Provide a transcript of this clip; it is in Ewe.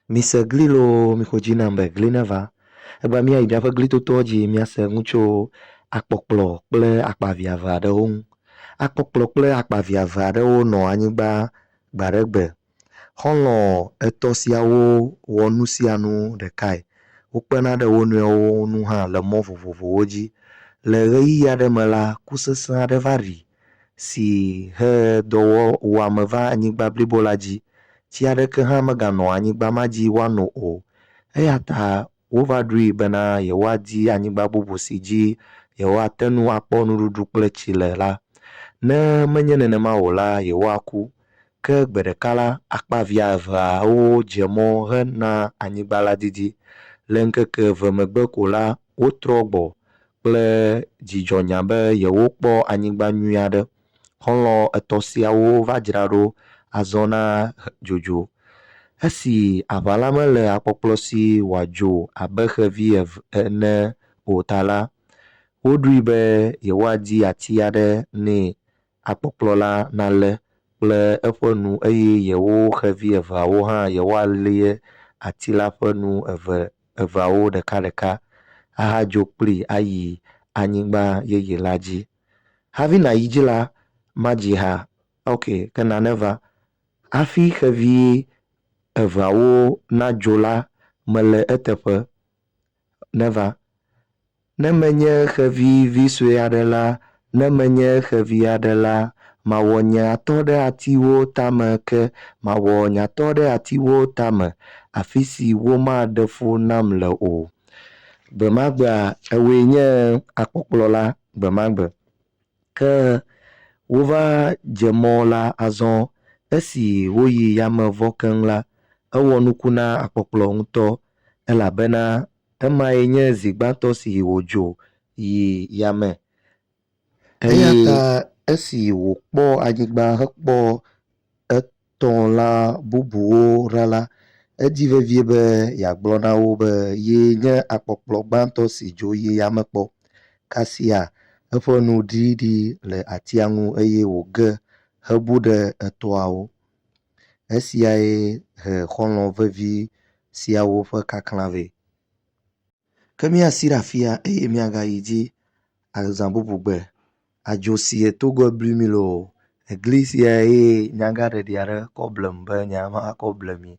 Mise gli lo mi khodzina be gli neva. Eba mia yi miaƒe glitoto dzi miase ŋu tso akpɔkplɔ kple akpavi eve aɖewo ŋu. Akpɔkplɔ kple akpavi eve aɖewo nɔ anyigba gbe aɖe gbe. Xɔlɔ̃ etɔ̃ siawo wɔ nu sia nu ɖekae. Wokpena ɖe wo nɔewo ŋu hã le mɔ vovovowo dzi. Le ʋeyiɣi aɖe me la, ku sesẽ aɖe va ɖi si he dɔ wɔm va anyigba blibo la dzi. Tsi aɖeke hã meganɔ anyigba ma dzi woano o. Eya ta wova ɖoe bena yewoadi anyigba bubu si dzi yewoate ŋu akpɔ nuɖuɖu kple tsi le la. Ne menye nenema o la, yewoaku. Ke gbe ɖeka la, akpavia eveawo dze mɔ hena anyigba la didi. Le ŋkeke eve megbe ko la, wotrɔ gbɔ kple dzidzɔnya be yewokpɔ anyigba nyui aɖe. Xɔlɔ̃ etɔ̃ siawo va dzra ɖo azɔ na dzodzo. Esi aʋa la mele akpɔkplɔ si wòadzo abe xevi ene o ta la, woɖoe be yewoadi ati aɖe nɛ akpɔkplɔ la nalé kple eƒe nu eye yewo xevi eveawo hã yewoalé ati la ƒe nu eveawo ɖekaɖeka ahadzo kpli ayi anyigba yeye la dzi. Hafi nàyi dzi la, madzi ha, ok, ke nane va. Hafi xevi eveawo nadzo la, mele eteƒe, neva. Ne menye xevi vi sue aɖe la, ne menye xevi aɖe la, mawɔ nye atɔ ɖe atiwo tame ke mawɔ nye atɔ ɖe atiwo tame afi si womaɖe fu nam le o. Gbemagbea, ewoe nye akpɔkplɔ la gbemagbe. Ke wova dze mɔ la azɔ esi woyi yame vɔ keŋ la, ewɔ nuku na akpɔkplɔ ŋutɔ elabena emae nye zi gbãtɔ si wòdzo yi yame. Eya ta esi wòkpɔ anyigba hekpɔ etɔ̃ la bubuwo ɖa la, edi vevie be yeagblɔ na wo be ye nye akpɔkplɔ gbãtɔ si dzo yi yame kpɔ. Kasia eƒe nu ɖiɖi le atia ŋu eye wòge hebu ɖe etɔawo. Esiae he xɔlɔ̃ vevi siawo ƒe kaklã vɛ. Ke míasi ɖe afia eye míagayi dzi azã bubu gbe. Adzo si etogo bli mi lo. Egli sia ye nyagaɖeɖi aɖe kɔ blem be nyamakɔ ble mi.